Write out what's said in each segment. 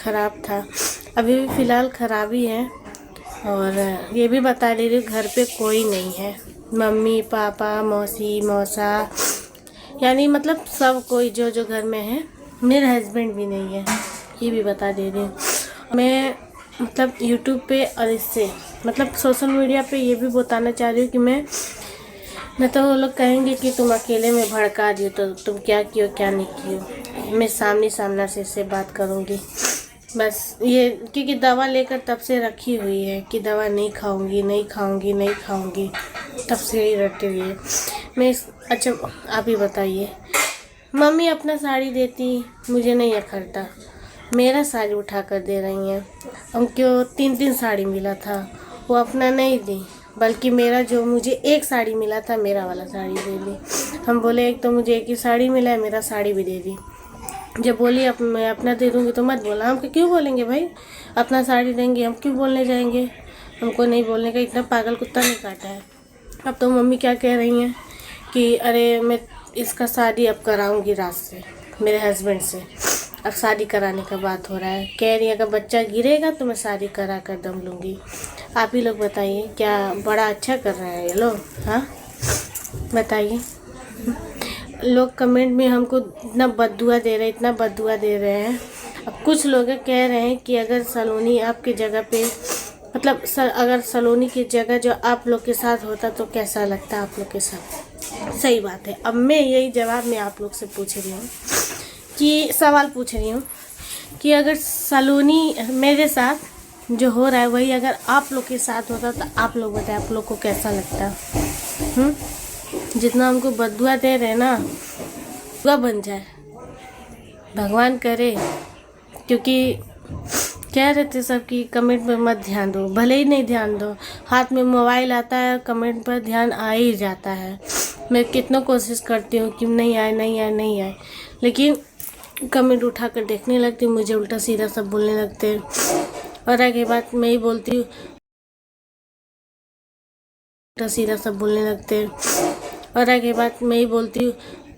ख़राब था, अभी भी फ़िलहाल ख़राब ही है। और ये भी बता दे रही हूँ घर पे कोई नहीं है, मम्मी पापा मौसी मौसा यानी मतलब सब कोई जो जो घर में है, मेरे हस्बैंड भी नहीं है, ये भी बता दे रही हूँ। मैं मतलब यूट्यूब पे और इससे मतलब सोशल मीडिया पे ये भी बताना चाह रही हूँ कि मैं तो वो लोग कहेंगे कि तुम अकेले में भड़का दी तो तुम क्या कियो क्या नहीं कियो, मैं सामना से इससे बात करूँगी बस। ये क्योंकि दवा लेकर तब से रखी हुई है कि दवा नहीं खाऊंगी, तब से ही रटी हुई है मैं। अच्छा आप ही बताइए, मम्मी अपना साड़ी देती मुझे नहीं अखरता, मेरा साड़ी उठा कर दे रही हैं। उनको 3 साड़ी मिला था, वो अपना नहीं दी बल्कि मेरा जो मुझे एक साड़ी मिला था मेरा वाला साड़ी दे दी। हम बोले एक तो मुझे एक ही साड़ी मिला है, मेरा साड़ी भी दे दी। जब बोली अब मैं अपना दे दूँगी तो मत बोला। हम क्यों बोलेंगे भाई, अपना साड़ी देंगे हम क्यों बोलने जाएंगे, हमको नहीं बोलने का इतना पागल कुत्ता नहीं काटा है। अब तो मम्मी क्या कह रही हैं कि अरे मैं इसका शादी अब कराऊंगी रात से मेरे हस्बैंड से, अब शादी कराने का बात हो रहा है। कह रही है अगर बच्चा गिरेगा तो मैं शादी करा कर दम लूँगी। आप ही लोग बताइए, क्या बड़ा अच्छा कर रहे हैं ये लोग? हाँ बताइए। लोग कमेंट में हमको इतना बद्दुआ दे रहे हैं। अब कुछ लोग कह रहे हैं कि अगर सलोनी आपकी जगह पे मतलब अगर सलोनी की जगह जो आप लोग के साथ होता तो कैसा लगता आप लोग के साथ। सही बात है। अब मैं यही जवाब मैं आप लोग से पूछ रही हूँ कि सवाल पूछ रही हूँ कि अगर सलोनी मेरे साथ जो हो रहा है वही अगर आप लोग के साथ होता तो आप लोग बताएं आप लोग को कैसा लगता। जितना हमको बद्दुआ दे रहे ना वह बन जाए, भगवान करे। क्योंकि कह रहे थे सब कि कमेंट पर मत ध्यान दो, भले ही नहीं ध्यान दो, हाथ में मोबाइल आता है कमेंट पर ध्यान आ ही जाता है। मैं कितना कोशिश करती हूँ कि नहीं आए, लेकिन कमेंट उठा कर देखने लगती हूँ, मुझे उल्टा सीधा सब बोलने लगते हैं। और आगे बात मैं ही बोलती हूँ, उल्टा सीधा सब बोलने लगते हैं। और आगे बात मैं ही बोलती हूँ,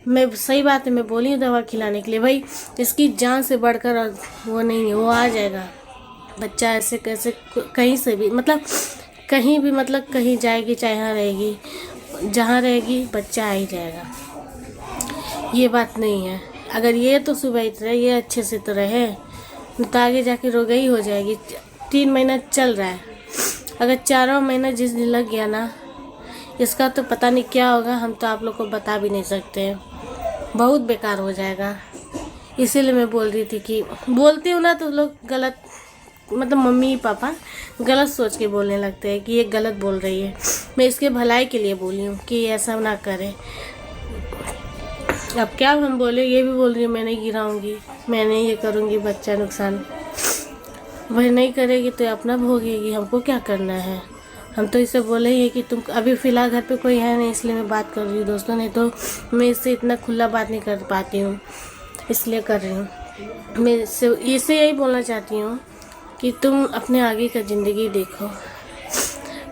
मैं सही बात है, मैं बोली हूँ दवा खिलाने के लिए। भाई इसकी जान से बढ़कर और वो नहीं है, वो आ जाएगा बच्चा ऐसे कैसे कहीं से भी मतलब कहीं भी मतलब कहीं जाएगी चाहे यहाँ रहेगी, जहाँ रहेगी बच्चा आ ही जाएगा। ये बात नहीं है। अगर ये तो सुबह रहे, ये अच्छे से तो रहे तो आगे जाके रोगी हो जाएगी। 3 महीना चल रहा है, अगर 4वां महीना जिस दिन लग गया ना इसका तो पता नहीं क्या होगा, हम तो आप लोग को बता भी नहीं सकते, बहुत बेकार हो जाएगा। इसीलिए मैं बोल रही थी कि बोलती हूँ ना तो लोग गलत मतलब मम्मी पापा गलत सोच के बोलने लगते हैं कि ये गलत बोल रही है। मैं इसके भलाई के लिए बोली हूँ कि ऐसा ना करे। अब क्या हम बोले, ये भी बोल रही हूँ मैं नहीं गिराऊंगी, मैं नहीं ये करूँगी, बच्चा नुकसान वही नहीं करेगी तो अपना भोगेगी, हमको क्या करना है। हम तो इसे बोले ही है कि तुम अभी फ़िलहाल घर पे कोई है नहीं इसलिए मैं बात कर रही हूँ दोस्तों, नहीं तो मैं इससे इतना खुला बात नहीं कर पाती हूँ, इसलिए कर रही हूँ। मैं इससे यही बोलना चाहती हूँ कि तुम अपने आगे का ज़िंदगी देखो।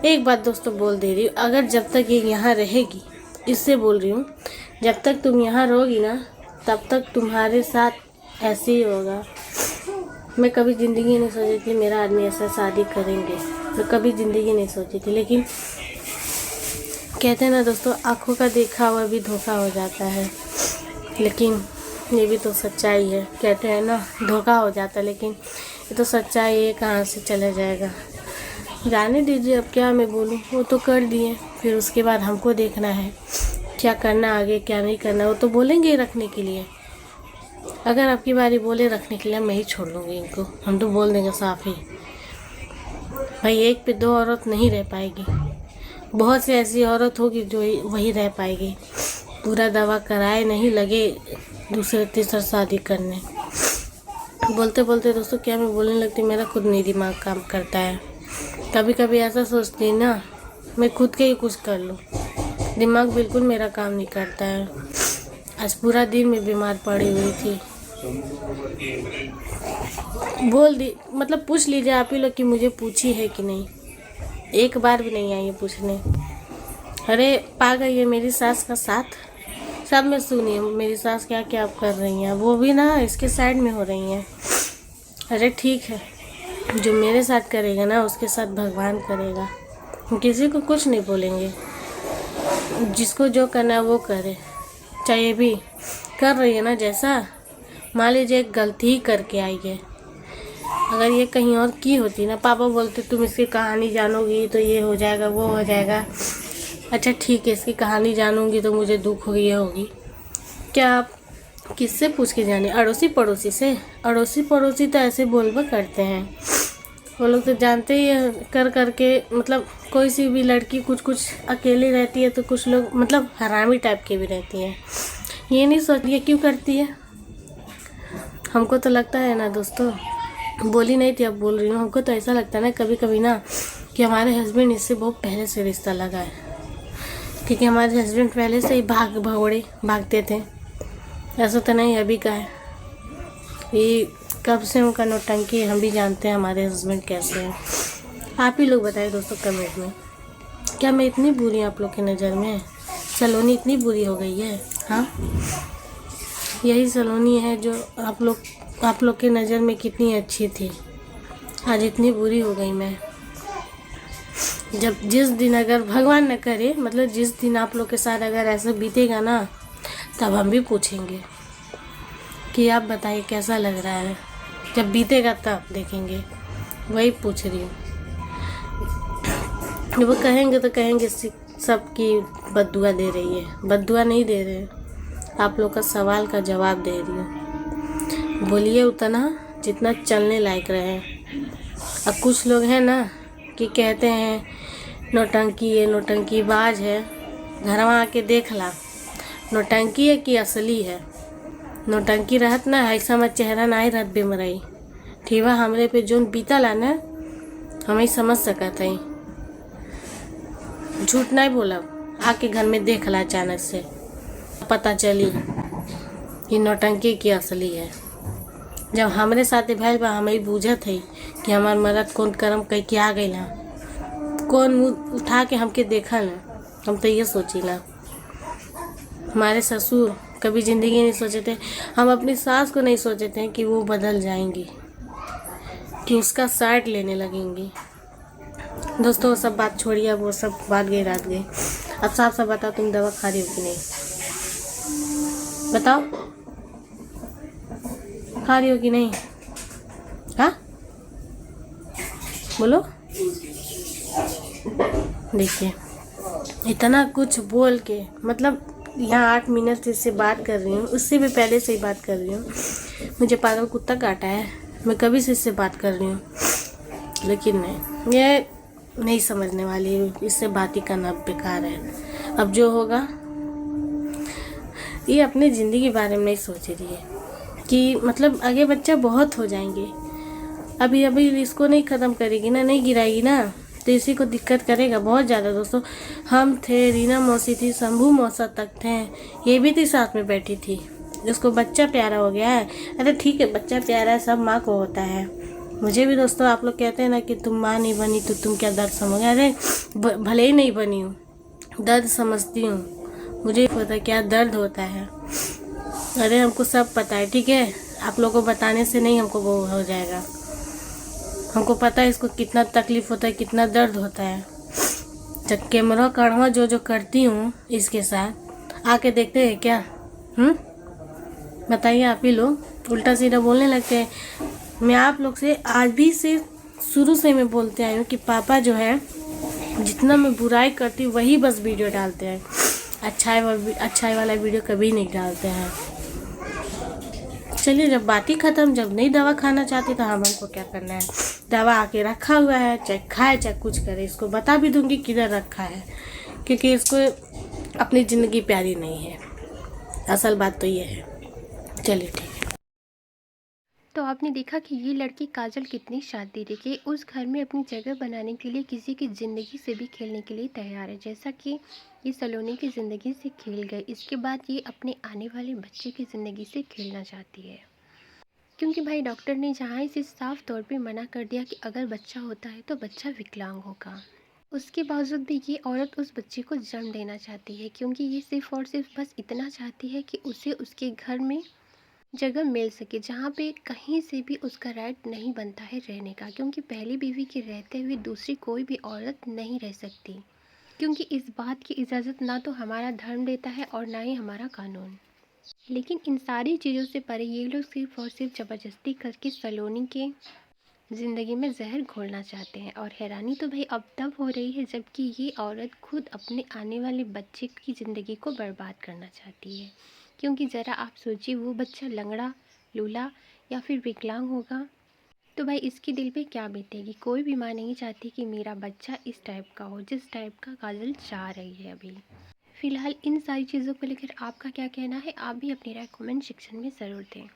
एक बात दोस्तों बोल दे रही हूँ, अगर जब तक ये यहाँ रहेगी, इससे बोल रही हूँ, जब तक तुम यहाँ रहोगी ना तब तक तुम्हारे साथ ऐसे ही होगा। मैं कभी ज़िंदगी नहीं सोची थी मेरा आदमी ऐसा शादी करेंगे, मैं कभी ज़िंदगी नहीं सोची थी। लेकिन कहते हैं ना दोस्तों, आँखों का देखा हुआ भी धोखा हो जाता है, लेकिन ये भी तो सच्चाई है। कहते हैं ना धोखा हो जाता है, लेकिन ये तो सच्चाई है, कहाँ से चला जाएगा। जाने दीजिए, अब क्या मैं बोलूँ, वो तो कर दिए, फिर उसके बाद हमको देखना है क्या करना आगे क्या नहीं करना। वो तो बोलेंगे ही रखने के लिए, अगर आपकी बारी बोले रखने के लिए मैं ही छोड़ दूँगी इनको, हम तो बोल देंगे साफ ही। भाई एक पे 2 औरत नहीं रह पाएगी, बहुत सी ऐसी औरत होगी जो वही रह पाएगी। पूरा दवा कराए नहीं लगे दूसरे तीसरा शादी करने। बोलते बोलते दोस्तों क्या मैं बोलने लगती, मेरा खुद नहीं दिमाग काम करता है। कभी कभी ऐसा सोचती ना मैं खुद के ही कुछ कर लूँ, दिमाग बिल्कुल मेरा काम नहीं करता है। आज पूरा दिन मैं बीमार पड़ी हुई थी। बोल दी मतलब पूछ लीजिए आप ही लोग कि मुझे पूछी है कि नहीं, एक बार भी नहीं आई है पूछने। अरे पा गई है मेरी सास का साथ, सब में सुनिए मेरी सास क्या क्या कर रही हैं, वो भी ना इसके साइड में हो रही हैं। अरे ठीक है, जो मेरे साथ करेगा ना उसके साथ भगवान करेगा। हम किसी को कुछ नहीं बोलेंगे, जिसको जो करना है वो करे। चाहे भी कर रही है ना, जैसा मान लीजिए एक गलती ही करके आई है, अगर ये कहीं और की होती ना, पापा बोलते तुम इसकी कहानी जानोगी तो ये हो जाएगा वो हो जाएगा। अच्छा ठीक है, इसकी कहानी जानूंगी तो मुझे दुख होगी, ये होगी। क्या आप किससे पूछ के जाने? अड़ोसी पड़ोसी से? अड़ोसी पड़ोसी तो ऐसे बोलबा करते हैं, वो लोग तो जानते ही हैं कर करके। मतलब कोई सी भी लड़की कुछ कुछ अकेली रहती है तो कुछ लोग मतलब हरामी टाइप की भी रहती हैं। ये नहीं सोच ये क्यों करती है। हमको तो लगता है ना दोस्तों, बोली नहीं थी अब बोल रही हूँ, हमको तो ऐसा लगता है ना कभी कभी ना कि हमारे हस्बैंड इससे बहुत पहले से रिश्ता लगा है, क्योंकि हमारे हस्बैंड पहले से ही भागते थे। ऐसा तो नहीं अभी का है, ये कब से उनका नौटंकी है, हम भी जानते हैं हमारे हस्बैंड कैसे हैं। आप ही लोग बताइए दोस्तों कमेंट में, क्या मैं इतनी बुरी आप लोग की नज़र में? सलोनी इतनी बुरी हो गई है? हाँ, यही सलोनी है जो आप लोग की नज़र में कितनी अच्छी थी, आज इतनी बुरी हो गई मैं। जब जिस दिन अगर भगवान न करे, मतलब जिस दिन आप लोग के साथ अगर ऐसा बीतेगा ना, तब हम भी पूछेंगे कि आप बताइए कैसा लग रहा है। जब बीतेगा तब देखेंगे, वही पूछ रही हूँ। वो कहेंगे तो कहेंगे सबकी बद्दुआ दे रही है। बद्दुआ नहीं दे रहे, आप लोग का सवाल का जवाब दे रही हूँ। बोलिए उतना जितना चलने लायक रहे। अब कुछ लोग हैं ना कि कहते हैं नौटंकी है, नौटंकी बाज है। घर में आके देख ला, नौटंकी है कि असली है। नौटंकी रहत ना ऐसा मत चेहरा ना ही रहत बेमरई। ठीवा हमरे पे जोन बीता ला ना, हमें समझ सकत है। झूठ नहीं बोला, आके घर में देख ला, अचानक से पता चली कि नौटंकी की असली है। जब हमरे साथे भैल बा, हमें बूझत है कि हमार मरद कौन कर्म कह के आ गई ना, कौन मुँह उठा के हमके देखा ना। हम तो ये सोचीला, हमारे ससुर कभी ज़िंदगी नहीं सोचे थे, हम अपनी सास को नहीं सोचे थे कि वो बदल जाएंगी, कि उसका साइड लेने लगेंगी। दोस्तों वो सब बात छोड़िए, अब वो सब बात गई रात गई। अब साफ साफ बताओ, तुम दवा खा रही हो कि नहीं? बताओ, खा रही हो कि नहीं? हाँ बोलो। देखिए इतना कुछ बोल के, मतलब यहाँ 8 मिनट से इससे बात कर रही हूँ, उससे भी पहले से ही बात कर रही हूँ। मुझे पागल कुत्ता काटा है, मैं कभी से इससे बात कर रही हूँ, लेकिन नहीं, ये नहीं समझने वाली है। इससे बात ही करना बेकार है। अब जो होगा, ये अपनी ज़िंदगी के बारे में नहीं सोच रही है कि मतलब आगे बच्चा बहुत हो जाएंगे। अभी अभी इसको नहीं ख़त्म करेगी ना, नहीं गिराएगी ना, तो इसी को दिक्कत करेगा बहुत ज़्यादा। दोस्तों हम थे, रीना मौसी थी, शंभू मौसा तक थे, ये भी थी साथ में बैठी थी। उसको बच्चा प्यारा हो गया है। अरे ठीक है, बच्चा प्यारा है, सब माँ को होता है। मुझे भी दोस्तों आप लोग कहते हैं ना कि तुम माँ नहीं बनी तो तुम क्या दर्द समझोगे। अरे भले ही नहीं बनी हूँ, दर्द समझती हूँ, मुझे पता क्या दर्द होता है। अरे हमको सब पता है, ठीक है, आप लोगों को बताने से नहीं हमको वो हो जाएगा। हमको पता है इसको कितना तकलीफ़ होता है, कितना दर्द होता है। जब कैमरा कड़वा जो करती हूँ इसके साथ, आके देखते हैं क्या? बताइए, आप ही लोग उल्टा सीधा बोलने लगते हैं। मैं आप लोग से आज भी से शुरू से मैं बोलते आई हूँ कि पापा जो है, जितना मैं बुराई करती हूँ वही बस वीडियो डालते हैं, अच्छाई वाला वीडियो कभी नहीं डालते हैं। चलिए, जब बात ही ख़त्म, जब नहीं दवा खाना चाहती तो हमको क्या करना है? दवा आके रखा हुआ है, चाहे खाए चाहे कुछ करे। इसको बता भी दूंगी किधर रखा है, क्योंकि इसको अपनी ज़िंदगी प्यारी नहीं है। असल बात तो ये है। चलिए ठीक है। तो आपने देखा कि ये लड़की काजल कितनी शातिर है कि उस घर में अपनी जगह बनाने के लिए किसी की ज़िंदगी से भी खेलने के लिए तैयार है। जैसा कि ये सलोनी की ज़िंदगी से खेल गए, इसके बाद ये अपने आने वाले बच्चे की ज़िंदगी से खेलना चाहती है, क्योंकि भाई डॉक्टर ने जहाँ इसे साफ तौर पे मना कर दिया कि अगर बच्चा होता है तो बच्चा विकलांग होगा। उसके बावजूद भी ये औरत उस बच्चे को जन्म देना चाहती है, क्योंकि ये सिर्फ़ और सिर्फ बस इतना चाहती है कि उसे उसके घर में जगह मिल सके जहाँ पे कहीं से भी उसका राइट नहीं बनता है रहने का, क्योंकि पहली बीवी के रहते हुए दूसरी कोई भी औरत नहीं रह सकती, क्योंकि इस बात की इजाज़त ना तो हमारा धर्म देता है और ना ही हमारा कानून। लेकिन इन सारी चीज़ों से परे ये लोग सिर्फ़ और सिर्फ ज़बरदस्ती करके सलोनी के ज़िंदगी में ज़हर घोलना चाहते हैं। और हैरानी तो भाई अब तब हो रही है जबकि ये औरत खुद अपने आने वाले बच्चे की ज़िंदगी को बर्बाद करना चाहती है। क्योंकि ज़रा आप सोचिए, वो बच्चा लंगड़ा, लूला या फिर विकलांग होगा तो भाई इसके दिल पे क्या बीतेगी। कोई भी माँ नहीं चाहती कि मेरा बच्चा इस टाइप का हो जिस टाइप का काजल चाह रही है अभी। फ़िलहाल इन सारी चीज़ों को लेकर आपका क्या कहना है, आप भी अपनी राय कमेंट सेक्शन में ज़रूर दें।